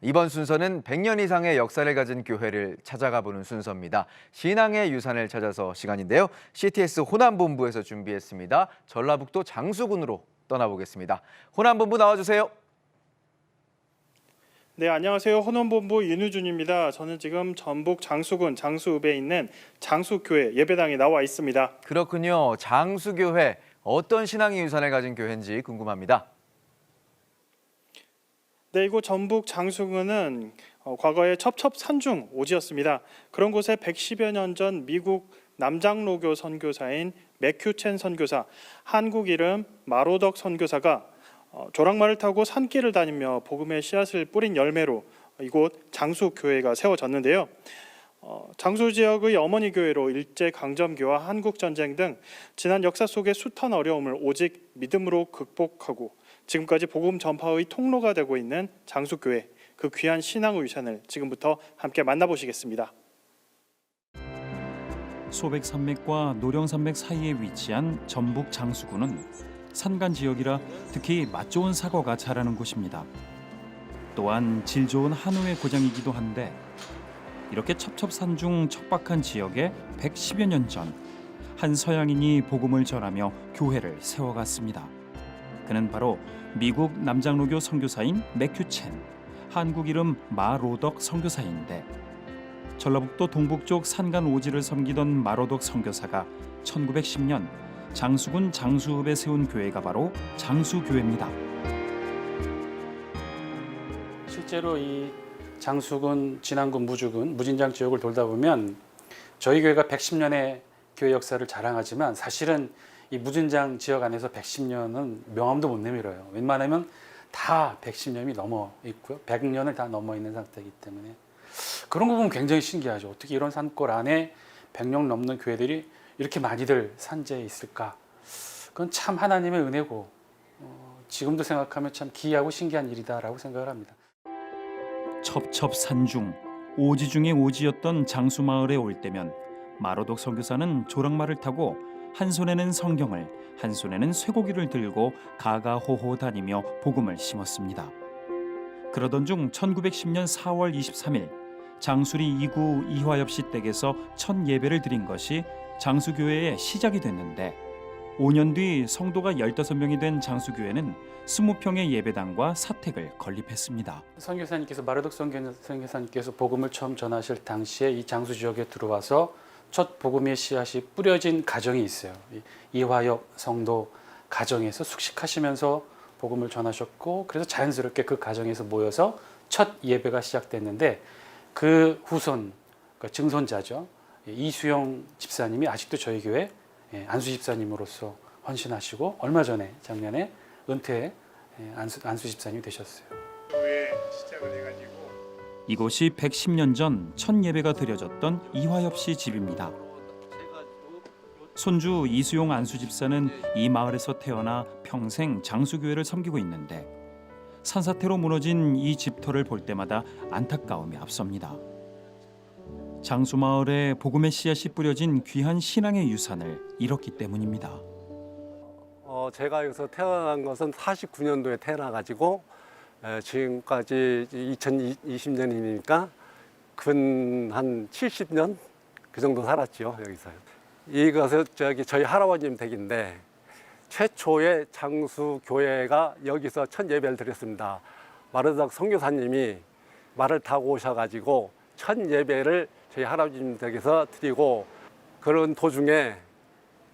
이번 순서는 100년 이상의 역사를 가진 교회를 찾아가 보는 순서입니다. 신앙의 유산을 찾아서 시간인데요. CTS 호남본부에서 준비했습니다. 전라북도 장수군으로 떠나보겠습니다. 호남본부 나와주세요. 네, 안녕하세요. 호남본부 윤우준입니다. 저는 지금 전북 장수군 장수읍에 있는 장수교회 예배당에 나와 있습니다. 그렇군요. 장수교회, 어떤 신앙의 유산을 가진 교회인지 궁금합니다. 네, 이곳 전북 장수군은 과거에 첩첩산중 오지였습니다. 그런 곳에 110여 년 전 미국 남장로교 선교사인 매큐첸 선교사, 한국 이름 마로덕 선교사가 조랑말을 타고 산길을 다니며 복음의 씨앗을 뿌린 열매로 이곳 장수교회가 세워졌는데요. 장수 지역의 어머니 교회로 일제강점기와 한국전쟁 등 지난 역사 속의 숱한 어려움을 오직 믿음으로 극복하고 지금까지 복음 전파의 통로가 되고 있는 장수교회, 그 귀한 신앙의 유산을 지금부터 함께 만나보시겠습니다. 소백산맥과 노령산맥 사이에 위치한 전북 장수군은 산간 지역이라 특히 맛 좋은 사과가 자라는 곳입니다. 또한 질 좋은 한우의 고장이기도 한데 이렇게 첩첩산중 척박한 지역에 110여 년 전 한 서양인이 복음을 전하며 교회를 세워갔습니다. 그는 바로 미국 남장로교 선교사인 매큐첸, 한국 이름 마로덕 선교사인데 전라북도 동북쪽 산간 오지를 섬기던 마로덕 선교사가 1910년 장수군 장수읍에 세운 교회가 바로 장수교회입니다. 실제로 이 장수군, 진안군, 무주군, 무진장 지역을 돌다 보면 저희 교회가 110년의 교회 역사를 자랑하지만 사실은 이 무진장 지역 안에서 110년은 명함도 못 내밀어요. 웬만하면 다 110년이 넘어 있고요. 100년을 다 넘어 있는 상태이기 때문에 그런 거 보면 굉장히 신기하죠. 어떻게 이런 산골 안에 100년 넘는 교회들이 이렇게 많이들 산재해 있을까? 그건 참 하나님의 은혜고 지금도 생각하면 참 기이하고 신기한 일이다라고 생각을 합니다. 첩첩산중, 오지 중의 오지였던 장수마을에 올 때면 마로독 선교사는 조랑말을 타고 한 손에는 성경을, 한 손에는 쇠고기를 들고 가가호호 다니며 복음을 심었습니다. 그러던 중 1910년 4월 23일 장수리 2구 이화엽 씨 댁에서 첫 예배를 드린 것이 장수교회의 시작이 됐는데 5년 뒤 성도가 15명이 된 장수교회는 20평의 예배당과 사택을 건립했습니다. 선교사님께서 마르독 선교사님께서 복음을 처음 전하실 당시에 이 장수 지역에 들어와서 첫 복음의 씨앗이 뿌려진 가정이 있어요. 이화엽 성도 가정에서 숙식하시면서 복음을 전하셨고 그래서 자연스럽게 그 가정에서 모여서 첫 예배가 시작됐는데 그 후손, 그러니까 증손자죠. 이수영 집사님이 아직도 저희 교회 안수 집사님으로서 헌신하시고 얼마 전에 작년에 은퇴 안수 집사님이 되셨어요. 이곳이 110년 전 첫 예배가 드려졌던 이화엽 씨 집입니다. 손주 이수용 안수 집사는 이 마을에서 태어나 평생 장수교회를 섬기고 있는데 산사태로 무너진 이 집터를 볼 때마다 안타까움이 앞섭니다. 장수마을에 복음의 씨앗이 뿌려진 귀한 신앙의 유산을 잃었기 때문입니다. 제가 여기서 태어난 것은 49년도에 태어나가지고 지금까지 2020년이니까 근 한 70년 그 정도 살았죠. 여기서요. 이것은 저희 할아버님 댁인데 최초의 장수교회가 여기서 첫 예배를 드렸습니다. 마르덕 선교사님이 말을 타고 오셔가지고 첫 예배를 저희 할아버님 댁에서 드리고 그런 도중에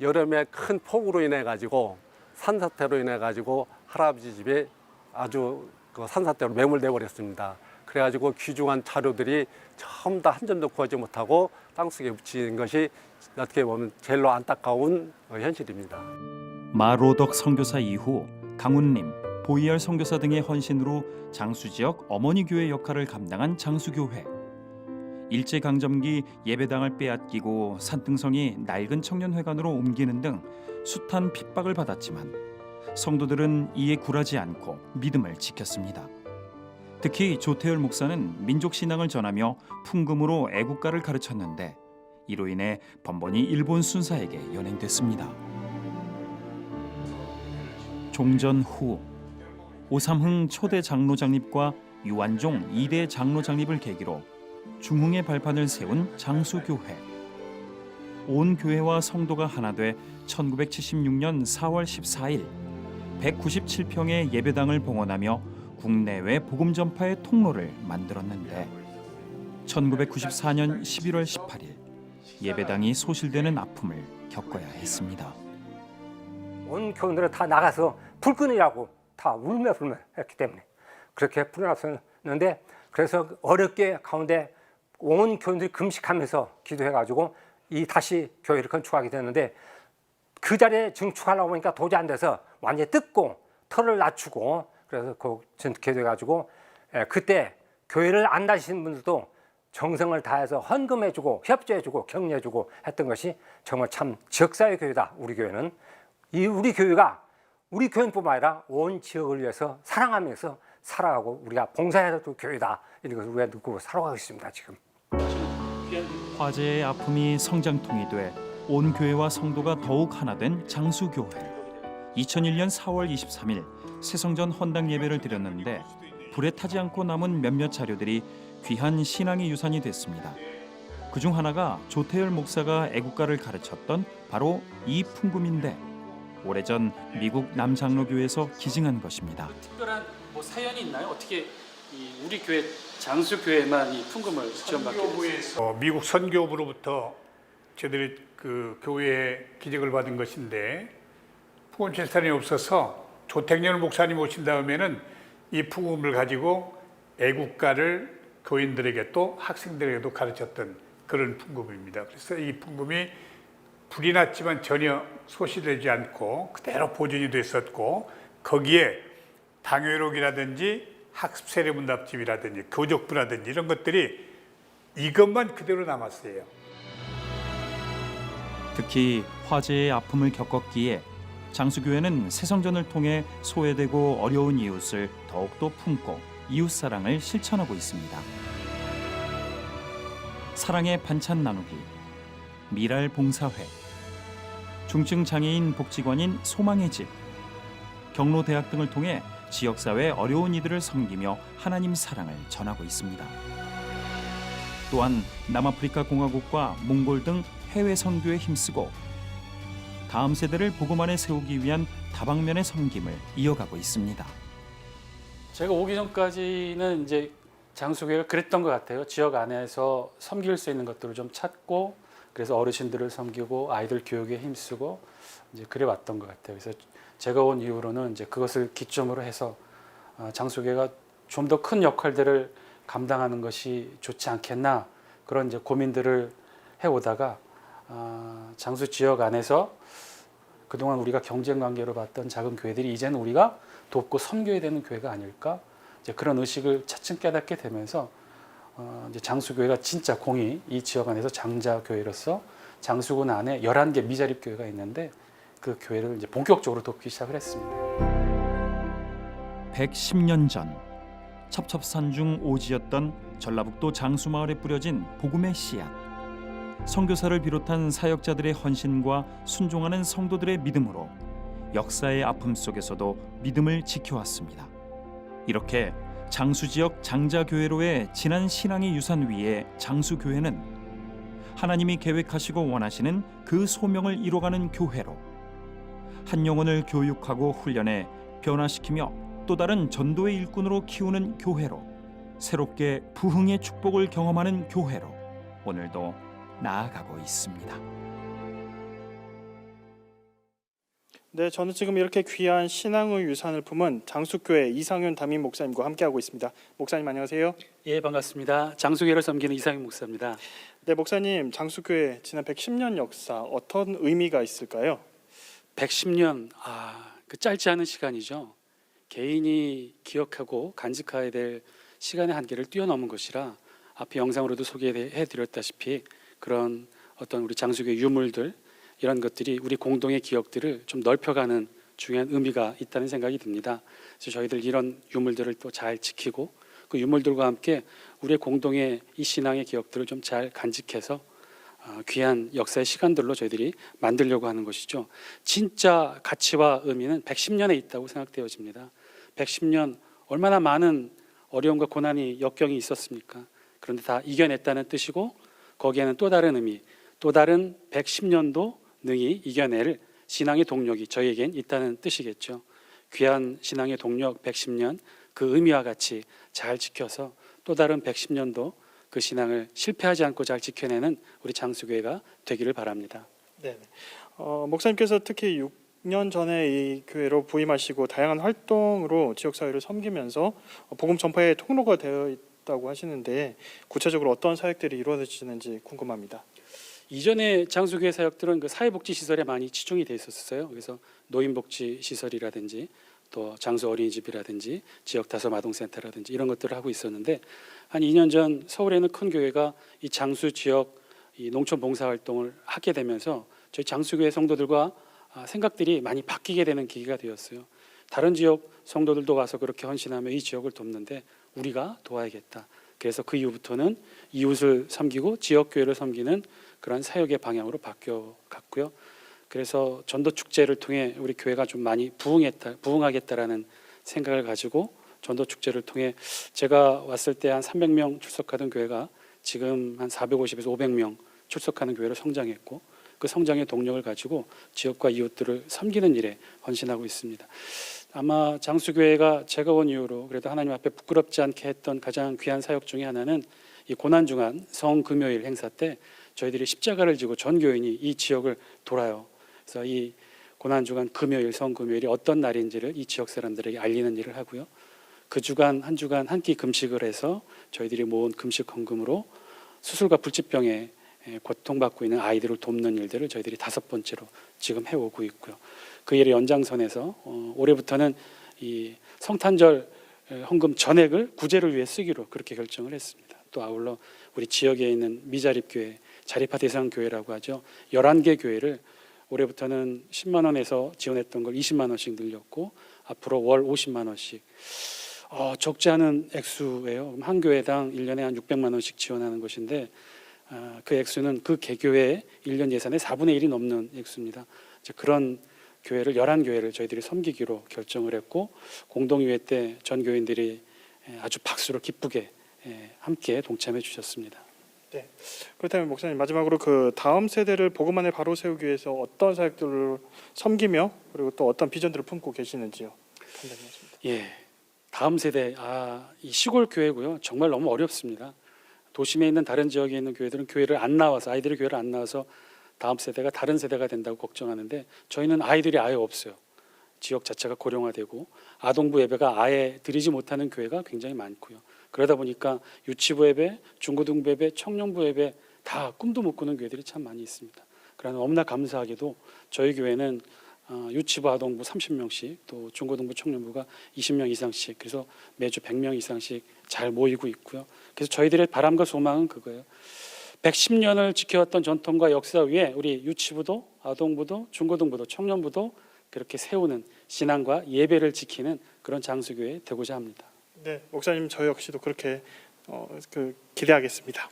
여름에 큰 폭우로 인해 가지고 산사태로 인해 가지고 할아버지 집에 아주 그 산사태로 매몰돼 버렸습니다. 그래가지고 귀중한 자료들이 전부 다 한 점도 구하지 못하고 땅속에 묻힌 것이 어떻게 보면 제일로 안타까운 현실입니다. 마로덕 선교사 이후 강훈림, 보이열 선교사 등의 헌신으로 장수지역 어머니 교회 역할을 감당한 장수교회. 일제강점기 예배당을 빼앗기고 산등성이 낡은 청년회관으로 옮기는 등 숱한 핍박을 받았지만 성도들은 이에 굴하지 않고 믿음을 지켰습니다. 특히 조태열 목사는 민족신앙을 전하며 풍금으로 애국가를 가르쳤는데 이로 인해 번번이 일본 순사에게 연행됐습니다. 종전 후 오삼흥 초대 장로 장립과 유완종 2대 장로 장립을 계기로 중흥의 발판을 세운 장수교회. 온 교회와 성도가 하나 돼 1976년 4월 14일 197평의 예배당을 봉헌하며 국내외 복음 전파의 통로를 만들었는데 1994년 11월 18일 예배당이 소실되는 아픔을 겪어야 했습니다. 온 교인들은 다 나가서 불 끄느라고 다 울며 불며 했기 때문에 그렇게 불어났었는데, 그래서 어렵게 가운데 온 교인들이 금식하면서 기도해가지고 이 다시 교회를 건축하게 됐는데, 그 자리에 증축하려고 보니까 도저히 안 돼서 완전히 뜯고 털을 낮추고, 그래서 그 전개돼가지고 그때 교회를 안 다니시는 분들도 정성을 다해서 헌금해주고 협조해주고 격려해주고 했던 것이 정말 참 지역사회 교회다. 우리 교회는 이 우리 교회가 우리 교인뿐만 아니라 온 지역을 위해서 사랑하면서 살아가고 우리가 봉사해야 될 교회다. 이런 것을 우리가 느끼고 살아가고 있습니다. 지금. 화재의 아픔이 성장통이 돼 온 교회와 성도가 더욱 하나 된 장수교회. 2001년 4월 23일 새성전 헌당 예배를 드렸는데 불에 타지 않고 남은 몇몇 자료들이 귀한 신앙의 유산이 됐습니다. 그중 하나가 조태열 목사가 애국가를 가르쳤던 바로 이 풍금인데 오래전 미국 남장로교에서 기증한 것입니다. 특별한 뭐 사연이 있나요? 어떻게 우리 교회 장수교회만 이 풍금을 지원받게 됐어요? 미국 선교부로부터 저희들이 그 교회에 기적을 받은 것인데, 풍금 재산이 없어서 조택년 목사님 오신 다음에는 이 풍금을 가지고 애국가를 교인들에게 또 학생들에게도 가르쳤던 그런 풍금입니다. 그래서 이 풍금이 불이 났지만 전혀 소실되지 않고 그대로 보존이 됐었고, 거기에 당회록이라든지 학습 세례문답집이라든지 교족부라든지 이런 것들이 이것만 그대로 남았어요. 특히 화재의 아픔을 겪었기에 장수교회는 새성전을 통해 소외되고 어려운 이웃을 더욱더 품고 이웃사랑을 실천하고 있습니다. 사랑의 반찬 나누기, 미랄 봉사회, 중증 장애인 복지관인 소망의 집, 경로대학 등을 통해 지역사회 어려운 이들을 섬기며 하나님 사랑을 전하고 있습니다. 또한 남아프리카 공화국과 몽골 등 해외 선교에 힘쓰고 다음 세대를 복음 안에 세우기 위한 다방면의 섬김을 이어가고 있습니다. 제가 오기 전까지는 이제 장수교회가 그랬던 것 같아요. 지역 안에서 섬길 수 있는 것들을 좀 찾고, 그래서 어르신들을 섬기고 아이들 교육에 힘쓰고 이제 그래 왔던 것 같아요. 그래서 제가 온 이후로는 이제 그것을 기점으로 해서 장수교회가 좀 더 큰 역할들을 감당하는 것이 좋지 않겠나, 그런 이제 고민들을 해오다가 장수 지역 안에서 그동안 우리가 경쟁 관계로 봤던 작은 교회들이 이제는 우리가 돕고 섬겨야 되는 교회가 아닐까, 이제 그런 의식을 차츰 깨닫게 되면서 이제 장수교회가 진짜 공이 이 지역 안에서 장자교회로서 장수군 안에 11개 미자립 교회가 있는데 그 교회를 이제 본격적으로 돕기 시작을 했습니다. 110년 전 첩첩산중 오지였던 전라북도 장수마을에 뿌려진 복음의 씨앗. 선교사를 비롯한 사역자들의 헌신과 순종하는 성도들의 믿음으로 역사의 아픔 속에서도 믿음을 지켜왔습니다. 이렇게 장수지역 장자교회로의 진한 신앙의 유산 위에 장수교회는 하나님이 계획하시고 원하시는 그 소명을 이뤄가는 교회로, 한 영혼을 교육하고 훈련해 변화시키며 또 다른 전도의 일꾼으로 키우는 교회로, 새롭게 부흥의 축복을 경험하는 교회로 오늘도 나아가고 있습니다. 네, 저는 지금 이렇게 귀한 신앙의 유산을 품은 장수교회 이상윤 담임 목사님과 함께하고 있습니다. 목사님 안녕하세요. 예, 반갑습니다. 장수교회를 섬기는 이상윤 목사입니다. 네, 목사님, 장수교회 지난 110년 역사 어떤 의미가 있을까요? 110년, 그 짧지 않은 시간이죠. 개인이 기억하고 간직해야 될 시간의 한계를 뛰어넘은 것이라 앞에 영상으로도 소개해드렸다시피 그런 어떤 우리 장수교회 유물들, 이런 것들이 우리 공동의 기억들을 좀 넓혀가는 중요한 의미가 있다는 생각이 듭니다. 그래서 저희들 이런 유물들을 또 잘 지키고 그 유물들과 함께 우리의 공동의 이 신앙의 기억들을 좀 잘 간직해서 귀한 역사의 시간들로 저희들이 만들려고 하는 것이죠. 진짜 가치와 의미는 110년에 있다고 생각되어집니다. 110년, 얼마나 많은 어려움과 고난이 역경이 있었습니까? 그런데 다 이겨냈다는 뜻이고 거기에는 또 다른 의미, 또 다른 110년도 능히 이겨낼 신앙의 동력이 저희에겐 있다는 뜻이겠죠. 귀한 신앙의 동력 110년 그 의미와 같이 잘 지켜서 또 다른 110년도 그 신앙을 실패하지 않고 잘 지켜내는 우리 장수교회가 되기를 바랍니다. 네. 목사님께서 특히 6년 전에 이 교회로 부임하시고 다양한 활동으로 지역사회를 섬기면서 복음 전파의 통로가 되어 있다고 하시는데 구체적으로 어떤 사역들이 이루어지는지 궁금합니다. 이전에 장수교회 사역들은 그 사회복지 시설에 많이 치중이 돼 있었어요. 그래서 노인복지 시설이라든지 또 장수 어린이집이라든지 지역 다섬 아동센터라든지 이런 것들을 하고 있었는데 한 2년 전 서울에 있는 큰 교회가 이 장수 지역 이 농촌 봉사 활동을 하게 되면서 저희 장수교회 성도들과 생각들이 많이 바뀌게 되는 계기가 되었어요. 다른 지역 성도들도 와서 그렇게 헌신하며 이 지역을 돕는데 우리가 도와야겠다. 그래서 그 이후부터는 이웃을 섬기고 지역 교회를 섬기는 그런 사역의 방향으로 바뀌어 갔고요. 그래서 전도 축제를 통해 우리 교회가 좀 많이 부흥하겠다라는 생각을 가지고 전도 축제를 통해 제가 왔을 때 한 300명 출석하던 교회가 지금 한 450에서 500명 출석하는 교회로 성장했고 그 성장의 동력을 가지고 지역과 이웃들을 섬기는 일에 헌신하고 있습니다. 아마 장수교회가 제가 온 이후로 그래도 하나님 앞에 부끄럽지 않게 했던 가장 귀한 사역 중에 하나는 이 고난중한 성금요일 행사 때 저희들이 십자가를 지고 전 교인이 이 지역을 돌아요. 그래서 이 고난주간 금요일, 성금요일이 어떤 날인지를 이 지역 사람들에게 알리는 일을 하고요. 그 주간 한 주간 한 끼 금식을 해서 저희들이 모은 금식 헌금으로 수술과 불치병에 고통받고 있는 아이들을 돕는 일들을 저희들이 5번째로 지금 해오고 있고요. 그 일의 연장선에서 올해부터는 이 성탄절 헌금 전액을 구제를 위해 쓰기로 그렇게 결정을 했습니다. 또 아울러 우리 지역에 있는 미자립교회, 자립화 대상 교회라고 하죠. 11개 교회를 올해부터는 10만 원에서 지원했던 걸 20만 원씩 늘렸고 앞으로 월 50만 원씩 적지 않은 액수예요. 그럼 한 교회당 1년에 한 600만 원씩 지원하는 것인데 그 액수는 그 개교회의 1년 예산의 4분의 1이 넘는 액수입니다. 그런 교회를 11교회를 저희들이 섬기기로 결정을 했고 공동의회 때 전 교인들이 아주 박수로 기쁘게 함께 동참해 주셨습니다. 네. 그렇다면 목사님 마지막으로 그 다음 세대를 복음 안에 바로 세우기 위해서 어떤 사역들을 섬기며 그리고 또 어떤 비전들을 품고 계시는지요? 판단하겠습니다. 예, 다음 세대 이 시골 교회고요. 정말 너무 어렵습니다. 도심에 있는 다른 지역에 있는 교회들은 교회를 안 나와서 아이들이 교회를 안 나와서 다음 세대가 다른 세대가 된다고 걱정하는데 저희는 아이들이 아예 없어요. 지역 자체가 고령화되고 아동부 예배가 아예 드리지 못하는 교회가 굉장히 많고요. 그러다 보니까 유치부 예배, 중고등부 예배, 청년부 예배 다 꿈도 못 꾸는 교회들이 참 많이 있습니다. 그러나 너무나 감사하게도 저희 교회는 유치부 아동부 30명씩 또 중고등부 청년부가 20명 이상씩 그래서 매주 100명 이상씩 잘 모이고 있고요. 그래서 저희들의 바람과 소망은 그거예요. 110년을 지켜왔던 전통과 역사 위에 우리 유치부도 아동부도 중고등부도 청년부도 그렇게 세우는 신앙과 예배를 지키는 그런 장수교회 되고자 합니다. 네, 목사님 저 역시도 그렇게 기대하겠습니다.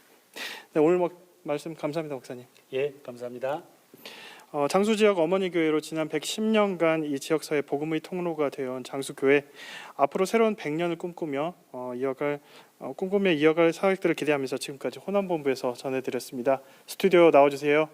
네, 오늘 말씀 감사합니다, 목사님. 예, 감사합니다. 장수 지역 어머니 교회로 지난 110년간 이 지역사회 복음의 통로가 되어온 장수 교회 앞으로 새로운 100년을 꿈꾸며 이어갈 사역들을 기대하면서 지금까지 호남본부에서 전해드렸습니다. 스튜디오 나와주세요.